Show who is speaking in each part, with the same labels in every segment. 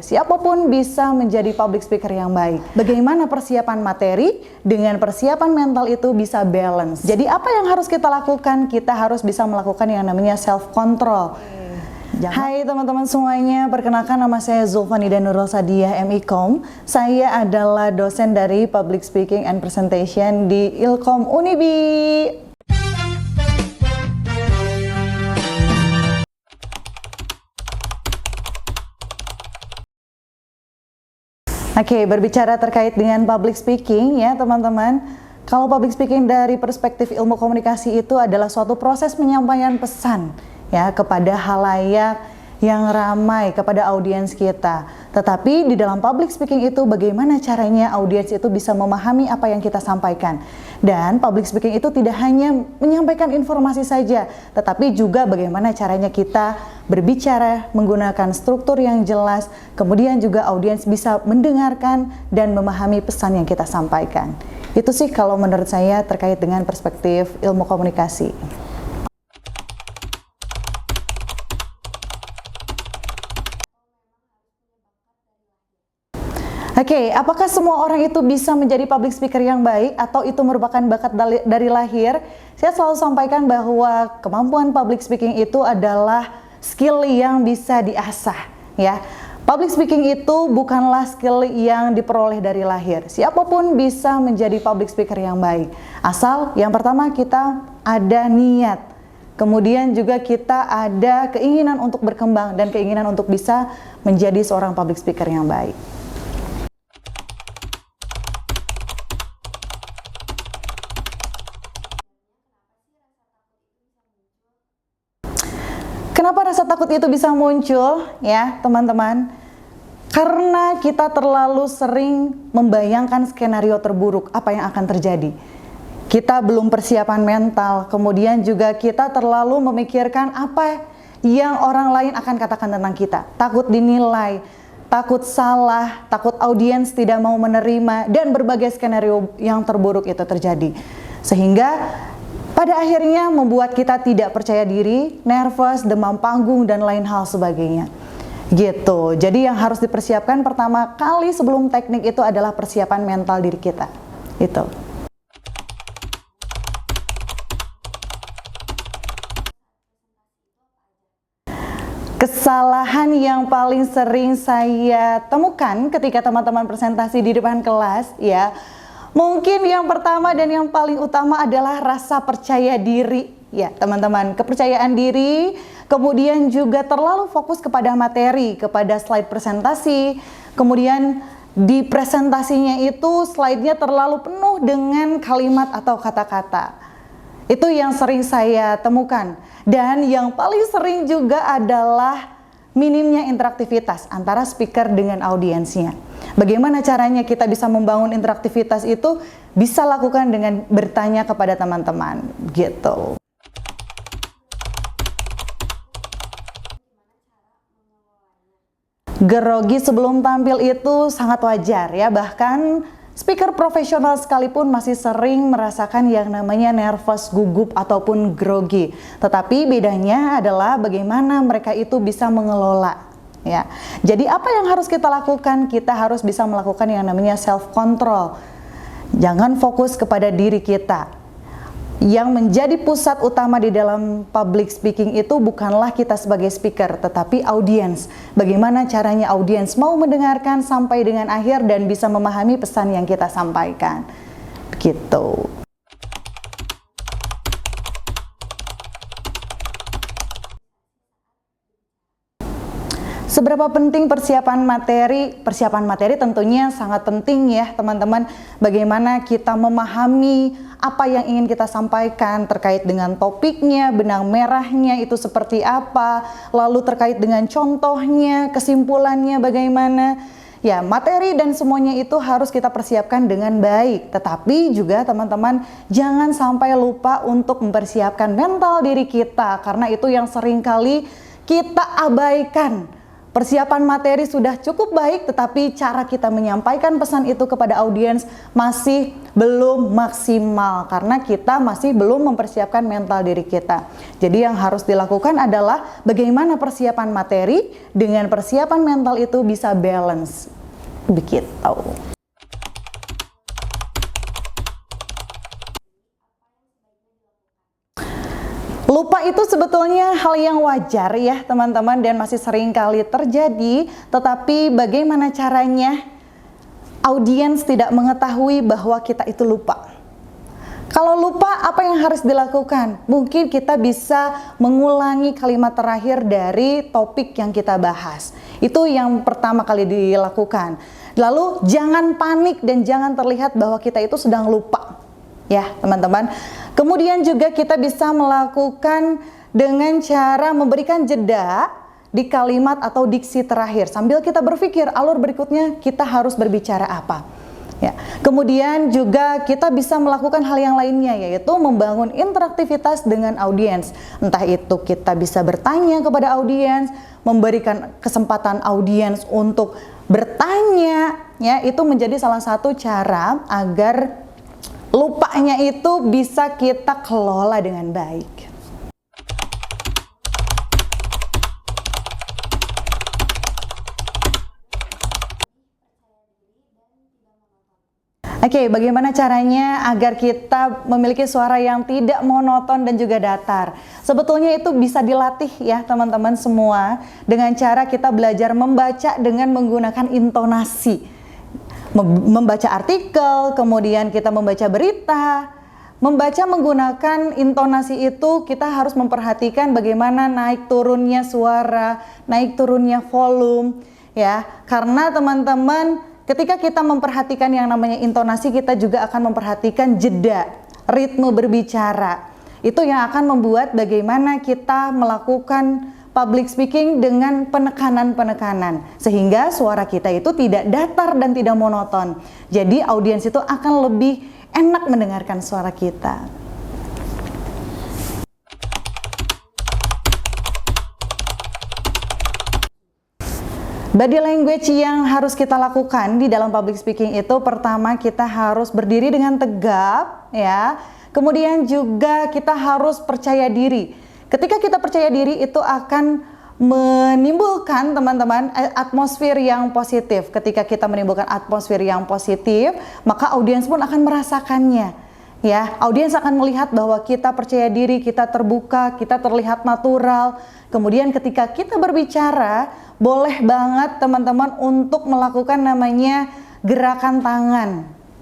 Speaker 1: Siapapun bisa menjadi public speaker yang baik. Bagaimana persiapan materi dengan persiapan mental itu bisa balance. Jadi apa yang harus kita lakukan? Kita harus bisa melakukan yang namanya self control. Hai teman-teman semuanya, perkenalkan nama saya Zulfanida Nurul Sadiah MIKOM. Saya adalah dosen dari Public Speaking and Presentation di Ilkom Unibi. Oke, berbicara terkait dengan public speaking ya teman-teman. Kalau public speaking dari perspektif ilmu komunikasi itu adalah suatu proses penyampaian pesan ya kepada halayak yang ramai, kepada audiens kita. Tetapi di dalam public speaking itu bagaimana caranya audiens itu bisa memahami apa yang kita sampaikan. Dan public speaking itu tidak hanya menyampaikan informasi saja, tetapi juga bagaimana caranya kita berbicara menggunakan struktur yang jelas, kemudian juga audiens bisa mendengarkan dan memahami pesan yang kita sampaikan. Itu sih kalau menurut saya terkait dengan perspektif ilmu komunikasi. Oke, apakah semua orang itu bisa menjadi public speaker yang baik atau itu merupakan bakat dari lahir? Saya selalu sampaikan bahwa kemampuan public speaking itu adalah skill yang bisa diasah, ya. Public speaking itu bukanlah skill yang diperoleh dari lahir. Siapapun bisa menjadi public speaker yang baik. Asal yang pertama kita ada niat. Kemudian juga kita ada keinginan untuk berkembang dan keinginan untuk bisa menjadi seorang public speaker yang baik. Kenapa rasa takut itu bisa muncul ya teman-teman? Karena kita terlalu sering membayangkan skenario terburuk apa yang akan terjadi. Kita belum persiapan mental, kemudian juga kita terlalu memikirkan apa yang orang lain akan katakan tentang kita. Takut dinilai, takut salah, takut audiens tidak mau menerima, dan berbagai skenario yang terburuk itu terjadi. Sehingga pada akhirnya membuat kita tidak percaya diri, nervous, demam panggung, dan lain hal sebagainya. Gitu. Jadi yang harus dipersiapkan pertama kali sebelum teknik itu adalah persiapan mental diri kita. Itu. Kesalahan yang paling sering saya temukan ketika teman-teman presentasi di depan kelas ya, mungkin yang pertama dan yang paling utama adalah rasa percaya diri ya teman-teman. Kepercayaan diri, kemudian juga terlalu fokus kepada materi, kepada slide presentasi, kemudian di presentasinya itu slide-nya terlalu penuh dengan kalimat atau kata-kata. Itu yang sering saya temukan. Dan yang paling sering juga adalah minimnya interaktivitas antara speaker dengan audiensnya. Bagaimana caranya kita bisa membangun interaktivitas itu? Bisa lakukan dengan bertanya kepada teman-teman, gitu. Grogi sebelum tampil itu sangat wajar ya, bahkan speaker profesional sekalipun masih sering merasakan yang namanya nervous, gugup, ataupun grogi. Tetapi bedanya adalah bagaimana mereka itu bisa mengelola. Ya, jadi apa yang harus kita lakukan? Kita harus bisa melakukan yang namanya self control. Jangan fokus kepada diri kita. Yang menjadi pusat utama di dalam public speaking itu bukanlah kita sebagai speaker, tetapi audiens. Bagaimana caranya audiens mau mendengarkan sampai dengan akhir dan bisa memahami pesan yang kita sampaikan. Begitu. Seberapa penting persiapan materi? Persiapan materi tentunya sangat penting ya teman-teman. Bagaimana kita memahami apa yang ingin kita sampaikan terkait dengan topiknya, benang merahnya itu seperti apa, lalu terkait dengan contohnya, kesimpulannya bagaimana. Ya, materi dan semuanya itu harus kita persiapkan dengan baik. Tetapi juga teman-teman jangan sampai lupa untuk mempersiapkan mental diri kita, karena itu yang seringkali kita abaikan persiapan materi sudah cukup baik, tetapi cara kita menyampaikan pesan itu kepada audiens masih belum maksimal karena kita masih belum mempersiapkan mental diri kita. Jadi yang harus dilakukan adalah bagaimana persiapan materi dengan persiapan mental itu bisa balance. Begitu. Lupa itu sebetulnya hal yang wajar ya teman-teman dan masih sering kali terjadi, tetapi bagaimana caranya audiens tidak mengetahui bahwa kita itu lupa. Kalau lupa, apa yang harus dilakukan? Mungkin kita bisa mengulangi kalimat terakhir dari topik yang kita bahas. Itu yang pertama kali dilakukan. Lalu jangan panik dan jangan terlihat bahwa kita itu sedang lupa. Ya teman-teman. Kemudian juga kita bisa melakukan dengan cara memberikan jeda di kalimat atau diksi terakhir sambil kita berpikir alur berikutnya kita harus berbicara apa. Ya. Kemudian juga kita bisa melakukan hal yang lainnya, yaitu membangun interaktivitas dengan audiens. Entah itu kita bisa bertanya kepada audiens, memberikan kesempatan audiens untuk bertanya, ya itu menjadi salah satu cara agar lupanya itu bisa kita kelola dengan baik. Oke, bagaimana caranya agar kita memiliki suara yang tidak monoton dan juga datar? Sebetulnya itu bisa dilatih ya teman-teman semua dengan cara kita belajar membaca dengan menggunakan intonasi. Membaca artikel, kemudian kita membaca berita. Membaca menggunakan intonasi itu kita harus memperhatikan bagaimana naik turunnya suara, naik turunnya volume ya. Karena teman-teman ketika kita memperhatikan yang namanya intonasi, kita juga akan memperhatikan jeda, ritme berbicara. Itu yang akan membuat bagaimana kita melakukan public speaking dengan penekanan-penekanan. Sehingga suara kita itu tidak datar dan tidak monoton. Jadi audiens itu akan lebih enak mendengarkan suara kita. Body language yang harus kita lakukan di dalam public speaking itu, pertama kita harus berdiri dengan tegap ya. Kemudian juga kita harus percaya diri. Ketika kita percaya diri itu akan menimbulkan teman-teman atmosfer yang positif. Ketika kita menimbulkan atmosfer yang positif, maka audiens pun akan merasakannya. Ya, audiens akan melihat bahwa kita percaya diri, kita terbuka, kita terlihat natural. Kemudian ketika kita berbicara, boleh banget teman-teman untuk melakukan namanya gerakan tangan.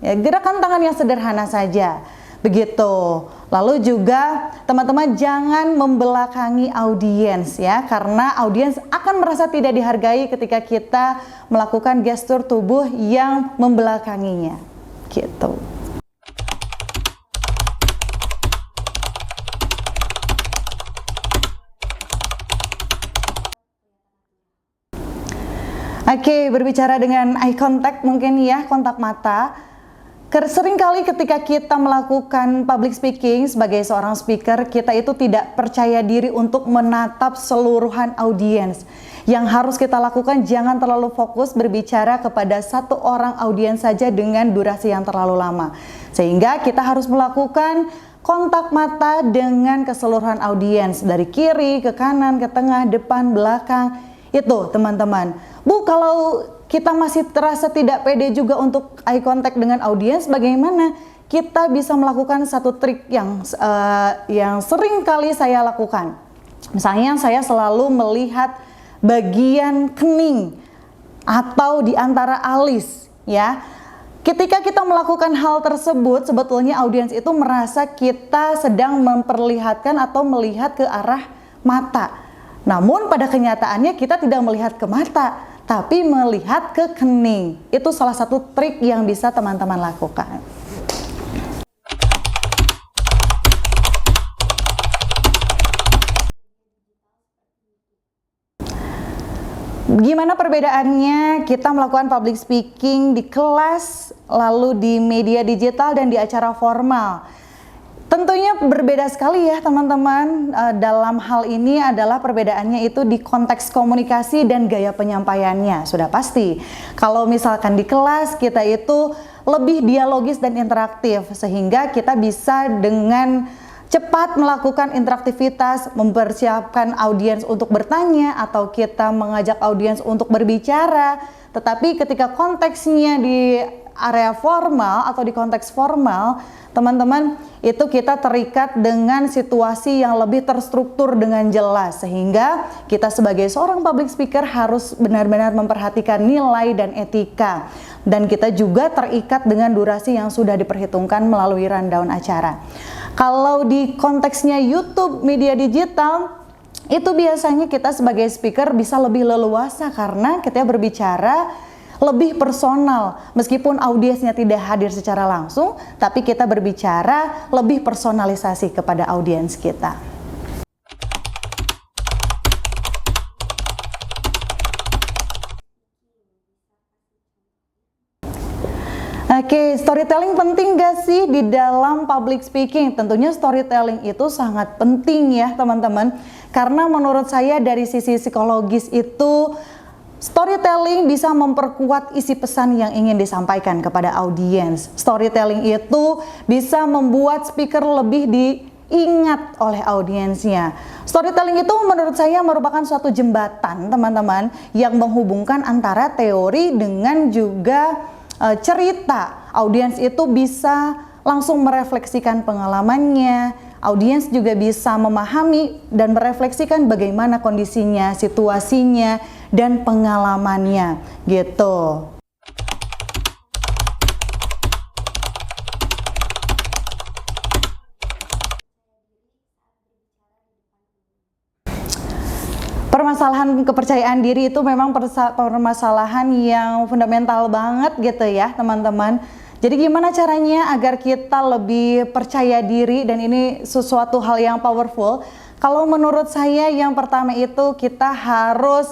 Speaker 1: Ya, gerakan tangan yang sederhana saja. Begitu. Lalu juga teman-teman jangan membelakangi audiens ya, karena audiens akan merasa tidak dihargai ketika kita melakukan gestur tubuh yang membelakanginya. Gitu. Oke, berbicara dengan eye contact mungkin ya, kontak mata. Seringkali ketika kita melakukan public speaking sebagai seorang speaker, kita itu tidak percaya diri untuk menatap seluruhan audiens. Yang harus kita lakukan, jangan terlalu fokus berbicara kepada satu orang audiens saja dengan durasi yang terlalu lama. Sehingga kita harus melakukan kontak mata dengan keseluruhan audiens, dari kiri ke kanan, ke tengah, depan, belakang. Itu teman-teman. Bu, kalau kita masih terasa tidak pede juga untuk eye contact dengan audiens, bagaimana kita bisa melakukan satu trik yang sering kali saya lakukan. Misalnya saya selalu melihat bagian kening atau di antara alis ya. Ketika kita melakukan hal tersebut, sebetulnya audiens itu merasa kita sedang memperlihatkan atau melihat ke arah mata. Namun pada kenyataannya kita tidak melihat ke mata, tapi melihat ke kening. Itu salah satu trik yang bisa teman-teman lakukan. Gimana perbedaannya kita melakukan public speaking di kelas, lalu di media digital dan di acara formal? Tentunya berbeda sekali ya teman-teman. Dalam hal ini adalah perbedaannya itu di konteks komunikasi dan gaya penyampaiannya, sudah pasti. Kalau misalkan di kelas kita itu lebih dialogis dan interaktif, sehingga kita bisa dengan cepat melakukan interaktivitas, mempersiapkan audiens untuk bertanya atau kita mengajak audiens untuk berbicara. Tetapi ketika konteksnya di area formal atau di konteks formal, teman-teman, itu kita terikat dengan situasi yang lebih terstruktur dengan jelas, sehingga kita sebagai seorang public speaker harus benar-benar memperhatikan nilai dan etika, dan kita juga terikat dengan durasi yang sudah diperhitungkan melalui rundown acara. Kalau di konteksnya YouTube media digital, itu biasanya kita sebagai speaker bisa lebih leluasa karena kita berbicara lebih personal. Meskipun audiensnya tidak hadir secara langsung, tapi kita berbicara lebih personalisasi kepada audiens kita. Oke, storytelling penting gak sih di dalam public speaking? Tentunya storytelling itu sangat penting ya teman-teman. Karena menurut saya dari sisi psikologis itu, storytelling bisa memperkuat isi pesan yang ingin disampaikan kepada audiens. Storytelling itu bisa membuat speaker lebih diingat oleh audiensnya. Storytelling itu menurut saya merupakan suatu jembatan teman-teman yang menghubungkan antara teori dengan juga cerita. Audiens itu bisa langsung merefleksikan pengalamannya. Audiens juga bisa memahami dan merefleksikan bagaimana kondisinya, situasinya, dan pengalamannya gitu. Permasalahan kepercayaan diri itu memang permasalahan yang fundamental banget gitu ya teman-teman. Jadi gimana caranya agar kita lebih percaya diri, dan ini sesuatu hal yang powerful. Kalau menurut saya yang pertama itu kita harus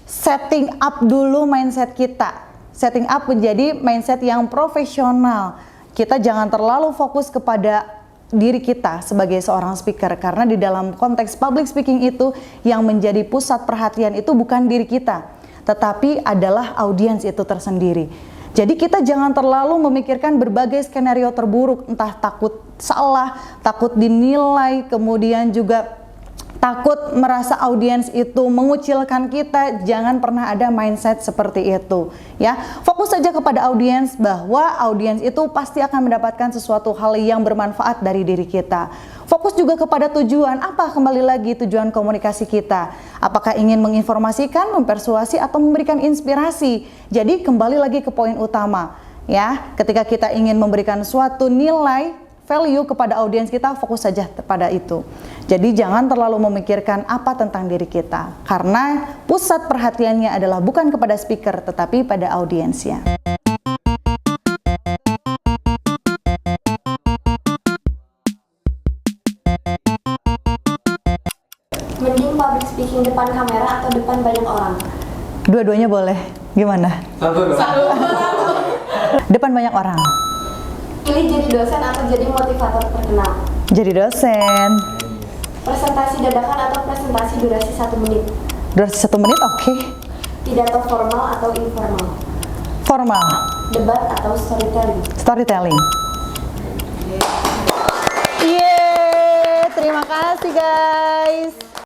Speaker 1: setting up dulu mindset kita. Setting up menjadi mindset yang profesional. Kita jangan terlalu fokus kepada diri kita sebagai seorang speaker, karena di dalam konteks public speaking itu yang menjadi pusat perhatian itu bukan diri kita, tetapi adalah audiens itu tersendiri. Jadi kita jangan terlalu memikirkan berbagai skenario terburuk, entah takut salah, takut dinilai, kemudian juga takut merasa audiens itu mengucilkan kita. Jangan pernah ada mindset seperti itu ya. Fokus saja kepada audiens, bahwa audiens itu pasti akan mendapatkan sesuatu hal yang bermanfaat dari diri kita. Fokus juga kepada tujuan, apa kembali lagi tujuan komunikasi kita. Apakah ingin menginformasikan, mempersuasi, atau memberikan inspirasi. Jadi kembali lagi ke poin utama ya. Ketika kita ingin memberikan suatu nilai value kepada audiens kita, fokus saja pada itu. Jadi jangan terlalu memikirkan apa tentang diri kita, karena pusat perhatiannya adalah bukan kepada speaker tetapi pada audiensnya.
Speaker 2: Mending public speaking depan kamera atau depan banyak orang?
Speaker 1: Dua-duanya boleh. Gimana?
Speaker 3: Satu.
Speaker 1: Depan banyak orang.
Speaker 2: Pilih jadi dosen atau jadi motivator terkenal?
Speaker 1: Jadi dosen.
Speaker 2: Presentasi dadakan atau presentasi durasi 1 menit?
Speaker 1: Durasi 1 menit, oke.
Speaker 2: Pidato formal atau informal?
Speaker 1: Formal.
Speaker 2: Debat atau storytelling?
Speaker 1: Storytelling. Yeay, terima kasih guys.